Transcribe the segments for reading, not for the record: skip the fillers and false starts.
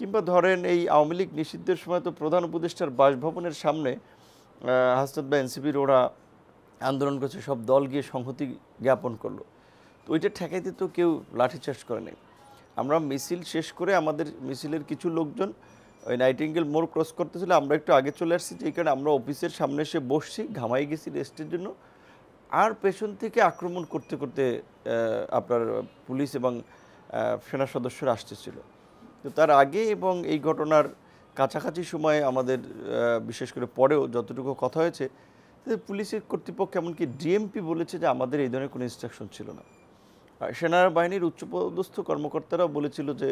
কিংবা ধরেন এই আওয়ামী লীগ নিষিদ্ধের সময় তো প্রধান উপদেষ্টার বাসভবনের সামনে হাসনাত বা এনসিপির ওরা আন্দোলন করছে, সব দল গিয়ে সংহতি জ্ঞাপন করলো। তো ওইটা ঠেকাইতে তো কেউ লাঠিচার্জ করে নাই। আমরা মিছিল শেষ করে আমাদের মিছিলের কিছু লোকজন ওই নাইটিঙ্গেল মোড় ক্রস করতেছিল, আমরা একটু আগে চলে আসছি, যেই কারণে আমরা অফিসের সামনে এসে বসছি, ঘামাই গেছি রেস্টের জন্য। আর পেছন থেকে আক্রমণ করতে করতে আপনার পুলিশ এবং সেনা সদস্যরা আসতেছিল। তো তার আগে এবং এই ঘটনার কাছাকাছি সময়ে আমাদের বিশেষ করে পরেও যতটুকু কথা হয়েছে, পুলিশের কর্তৃপক্ষ এমনকি ডিএমপি বলেছে যে আমাদের এই ধরনের কোনো ইনস্ট্রাকশন ছিল না। সেনাবাহিনীর উচ্চপদস্থ কর্মকর্তারাও বলেছিল যে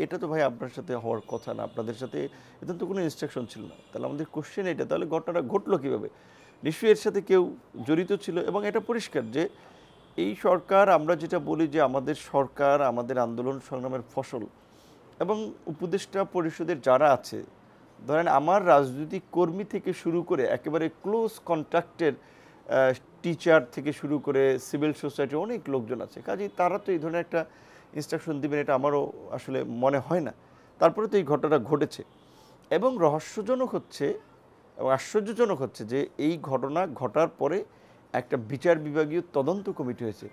এটা তো ভাই আপনার সাথে হওয়ার কথা না, আপনাদের সাথে এটা তো কোনো ইনস্ট্রাকশন ছিল না। তাহলে আমাদের কোশ্চেন এটা, তাহলে ঘটনাটা ঘটলো কীভাবে? নিশ্চয়ই এর সাথে কেউ জড়িত ছিল। এবং এটা পরিষ্কার যে এই সরকার, আমরা যেটা বলি যে আমাদের সরকার আমাদের আন্দোলন সংগ্রামের ফসল, এবং উপদেষ্টা পরিষদের যারা আছে, ধরেন আমার রাজনৈতিক কর্মী থেকে শুরু করে একেবারে ক্লোজ কন্ট্যাক্টের টিচার থেকে শুরু করে সিভিল সোসাইটির অনেক লোকজন আছে, কাজেই তারা তো এই ধরনের একটা ইনস্ট্রাকশন দিবেন এটা আমারও আসলে মনে হয় না। তারপরে তো এই ঘটনাটা ঘটেছে। এবং রহস্যজনক হচ্ছে এবং আশ্চর্যজনক হচ্ছে যে এই ঘটনা ঘটার পরে একটা বিচার বিভাগীয় তদন্ত কমিটি হয়েছে।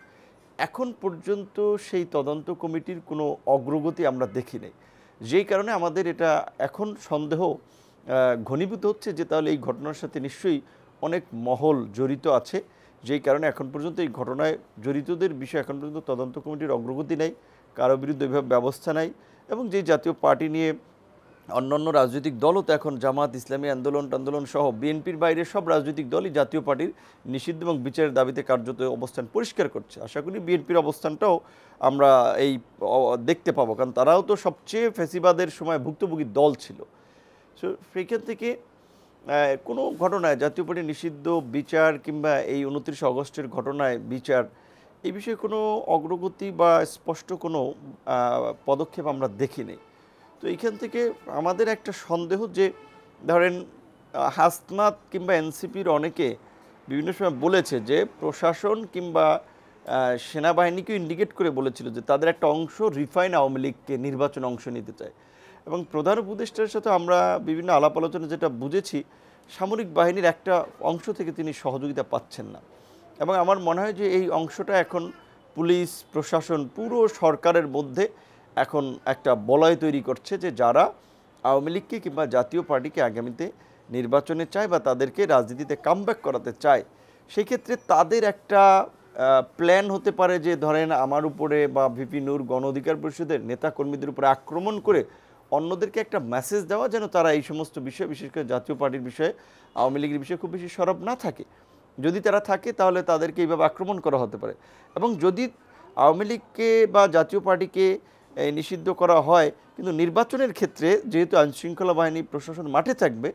এখন পর্যন্ত সেই তদন্ত কমিটির কোনো অগ্রগতি আমরা দেখি নাই, যেই কারণে আমাদের এটা এখন সন্দেহ ঘনীভূত হচ্ছে যে তাহলে এই ঘটনার সাথে নিশ্চয়ই অনেক মহল জড়িত আছে, যেই কারণে এখন পর্যন্ত এই ঘটনায় জড়িতদের বিষয়ে এখন পর্যন্ত তদন্ত কমিটির অগ্রগতি নাই, কারো বিরুদ্ধে এভাবে ব্যবস্থা নাই। এবং যেই জাতীয় পার্টি নিয়ে অন্যান্য রাজনৈতিক দলও তো এখন জামাত ইসলামী আন্দোলন সহ বিএনপির বাইরে সব রাজনৈতিক দলই জাতীয় পার্টির নিষিদ্ধ এবং বিচারের দাবিতে কার্যত অবস্থান পরিষ্কার করছে। আশা করি বিএনপির অবস্থানটাও আমরা এই দেখতে পাবো, কারণ তারাও তো সবচেয়ে ফ্যাসিবাদের সময় ভুক্তভোগী দল ছিল। সো সেইখান থেকে কোনো ঘটনায় জাতীয় পার্টি নিষিদ্ধ বিচার কিংবা এই 29 আগস্টের ঘটনায় বিচার, এই বিষয়ে কোনো অগ্রগতি বা স্পষ্ট কোনো পদক্ষেপ আমরা দেখিনি। তো এইখান থেকে আমাদের একটা সন্দেহ যে ধরেন হাসনাত কিংবা এনসিপির অনেকে বিভিন্ন সময় বলেছে যে প্রশাসন কিংবা সেনাবাহিনীকেও ইন্ডিকেট করে বলেছিল যে তাদের একটা অংশ রিফাইন আওয়ামী লীগকে নির্বাচনে অংশ নিতে চায়। এবং প্রধান উপদেষ্টার সাথে আমরা বিভিন্ন আলাপ আলোচনা যেটা বুঝেছি, সামরিক বাহিনীর একটা অংশ থেকে তিনি সহযোগিতা পাচ্ছেন না। এবং আমার মনে হয় যে এই অংশটা এখন পুলিশ প্রশাসন পুরো সরকারের মধ্যে এখন একটা বলয় তৈরি করছে যে যারা আওয়ামী লীগকে কিংবা জাতীয় পার্টিকে আগামীতে নির্বাচনে চায় বা তাদেরকে রাজনীতিতে কামব্যাক করাতে চায়, সেই ক্ষেত্রে তাদের একটা প্ল্যান হতে পারে যে ধরেন আমার উপরে বা ভিপি নূর গণ অধিকার পরিষদের নেতাকর্মীদের উপরে আক্রমণ করে অন্যদেরকে একটা মেসেজ দেওয়া যেন তারা এই সমস্ত বিষয়, বিশেষ করে জাতীয় পার্টির বিষয়ে, আওয়ামী লীগের বিষয়ে খুব বেশি সরব না থাকে। যদি তারা থাকে তাহলে তাদেরকে এইভাবে আক্রমণ করা হতে পারে। এবং যদি আওয়ামী লীগকে বা জাতীয় পার্টিকে নিষিদ্ধ করা হয়, কিন্তু নির্বাচনের ক্ষেত্রে যেহেতু আইনশৃঙ্খলা বাহিনী প্রশাসন মাঠে থাকবে,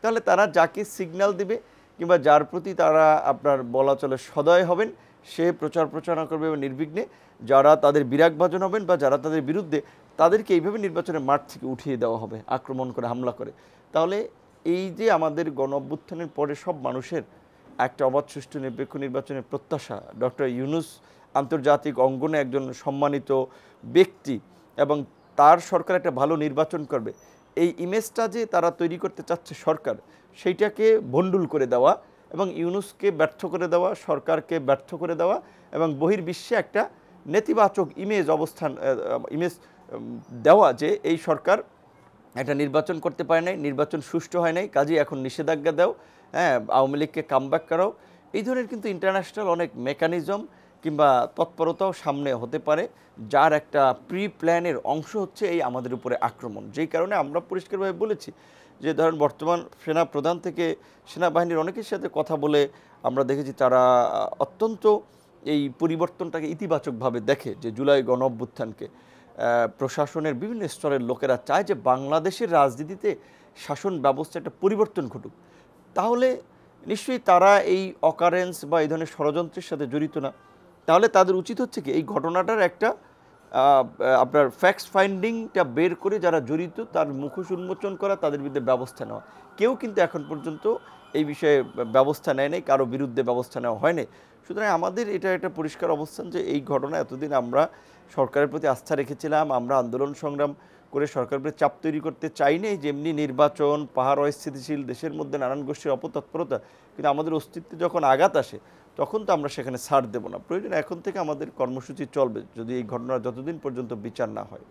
তাহলে তারা যাকে সিগন্যাল দিবে কিংবা যার প্রতি তারা আপনার বলা চলে সদয় হবেন, সে প্রচার প্রচারণা করবে এবং নির্বিঘ্নে যারা তাদের বিরাগভাজন হবেন বা যারা তাদের বিরুদ্ধে, তাদেরকে এইভাবে নির্বাচনের মাঠ থেকে উঠিয়ে দেওয়া হবে আক্রমণ করে, হামলা করে। তাহলে এই যে আমাদের গণ অভ্যুত্থানের পরে সব মানুষের একটা অবাধ সুষ্ঠু নিরপেক্ষ নির্বাচনের প্রত্যাশা, ডক্টর ইউনূস আন্তর্জাতিক অঙ্গনে একজন সম্মানিত ব্যক্তি এবং তার সরকার একটা ভালো নির্বাচন করবে, এই ইমেজটা যে তারা তৈরি করতে চাচ্ছে সরকার, সেইটাকে ভণ্ডুল করে দেওয়া এবং ইউনূসকে ব্যর্থ করে দেওয়া, সরকারকে ব্যর্থ করে দেওয়া এবং বহির্বিশ্বে একটা নেতিবাচক ইমেজ দেওয়া যে এই সরকার একটা নির্বাচন করতে পারে নাই, নির্বাচন সুষ্ঠু হয় নাই, কাজেই এখন নিষেধাজ্ঞা দাও, হ্যাঁ আওয়ামী লীগকে কামব্যাক করাও। এই ধরনের কিন্তু ইন্টারন্যাশনাল অনেক মেকানিজম কিংবা তৎপরতাও সামনে হতে পারে, যার একটা প্রি প্ল্যানের অংশ হচ্ছে এই আমাদের উপরে আক্রমণ। যেই কারণে আমরা পরিষ্কারভাবে বলেছি যে ধরেন বর্তমান সেনা প্রধান থেকে সেনাবাহিনীর অনেকের সাথে কথা বলে আমরা দেখেছি তারা অত্যন্ত এই পরিবর্তনটাকে ইতিবাচকভাবে দেখে, যে জুলাই গণ অভ্যুত্থানকে প্রশাসনের বিভিন্ন স্তরের লোকেরা চায় যে বাংলাদেশের রাজনীতিতে শাসন ব্যবস্থা একটা পরিবর্তন ঘটুক। তাহলে নিশ্চয়ই তারা এই অকারেন্স বা এই ধরনের ষড়যন্ত্রের সাথে জড়িত না। তাহলে তাদের উচিত হচ্ছে কি এই ঘটনাটার একটা আপনার ফ্যাক্টস ফাইন্ডিংটা বের করে যারা জড়িত তার মুখোশ উন্মোচন করা, তাদের বিরুদ্ধে ব্যবস্থা নেওয়া। কেউ কিন্তু এখন পর্যন্ত এই বিষয়ে ব্যবস্থা নেয় নাই, কারো বিরুদ্ধে ব্যবস্থা নেওয়া হয় নাই। সুতরাং আমাদের এটা একটা পরিষ্কার অবস্থান যে এই ঘটনা, এতদিন আমরা সরকারের প্রতি আস্থা রেখেছিলাম, আমরা আন্দোলন সংগ্রাম করে সরকারের উপরে চাপ তৈরি করতে চাই নাই, যেমনি নির্বাচন, পাহাড় অস্থিতিশীল, দেশের মধ্যে নানান গোষ্ঠীর অপতৎপরতা, কিন্তু আমাদের অস্তিত্বে যখন আঘাত আসে তখন তো আমরা সেখানে ছাড় দেব না। প্রয়োজন এখন থেকে আমাদের কর্মসূচি চলবে যদি এই ঘটনা যতদিন পর্যন্ত বিচার না হয়।